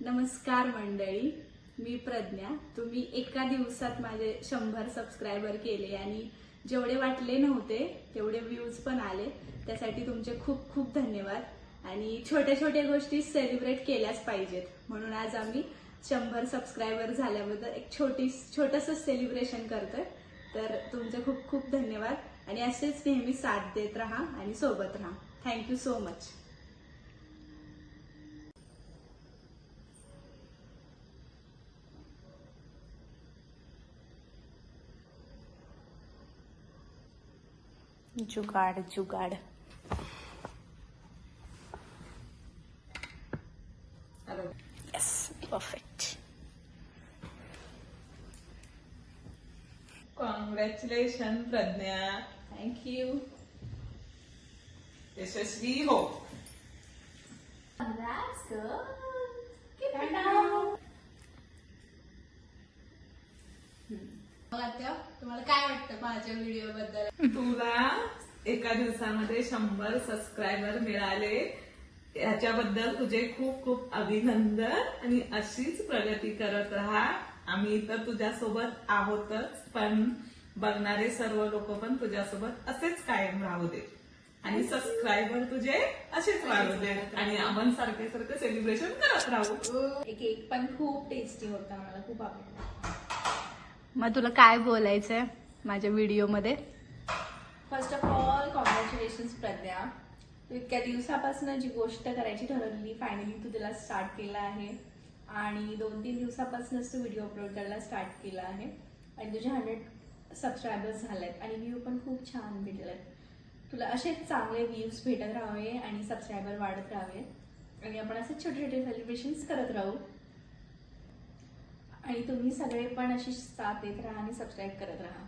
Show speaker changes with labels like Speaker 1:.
Speaker 1: नमस्कार मंडळी, मी प्रज्ञा। तुम्ही एका दिवसात माझे 100 सबस्क्रायबर केले आणि जेवढे वाटले नव्हते तेवढे व्ह्यूज पण आले, त्यासाठी तुमचे खूप खूप धन्यवाद। आणि छोट्या छोट्या गोष्टी सेलिब्रेट केल्याच पाहिजेत, म्हणून आज आम्ही 100 सबस्क्रायबर झाल्याबद्दल एक छोटंसं सेलिब्रेशन करतोय। तर तुमचे खूप खूप धन्यवाद आणि असेच नेहमी साथ देत राहा आणि सोबत राहा। Thank you so much.
Speaker 2: जुगाड़ जुगाड़। Yes, perfect.
Speaker 3: Congratulation Pragya,
Speaker 1: thank you.
Speaker 3: यशस्वी हो।
Speaker 1: That's good. मग आता तुम्हाला काय वाटतं माझ्या व्हिडिओ बद्दल?
Speaker 3: तुला एका दिवसामध्ये 100 सबस्क्रायबर मिळाले, याच्याबद्दल तुझे खूप खूप अभिनंदन आणि अशीच प्रगती करत राहा। आम्ही तर तुझ्यासोबत आहोतच, पण बघणारे सर्व लोक पण तुझ्यासोबत असेच कायम राहू दे आणि सबस्क्रायबर तुझे असेच वाढू दे आणि आपण सारखे सारखे सेलिब्रेशन करत राहू।
Speaker 1: केक पण खूप टेस्टी होता, मला खूप आवडला।
Speaker 2: मग तुला काय बोलायचंय माझ्या व्हिडिओ मध्ये?
Speaker 1: First of all congratulation Pragya, तू इतक्या दिवसापासून जी गोष्ट करायची ठरवली फायनली तू तिला स्टार्ट केला आहे आणि 2-3 दिवसापासूनच तू व्हिडिओ अपलोड करायला स्टार्ट केला आहे आणि तुझे 100 सबस्क्रायबर्स झालेत आणि व्ह्यू पण खूप छान भेटलेत। तुला असेच चांगले व्ह्यूज भेटत राहावे आणि सबस्क्रायबर वाढत राहावे आणि आपण असे छोटे छोटे सेलिब्रेशन्स करत राहू आणि तुम्ही सगळे पण अशी साथ देत राहा आणि सबस्क्राईब करत राहा।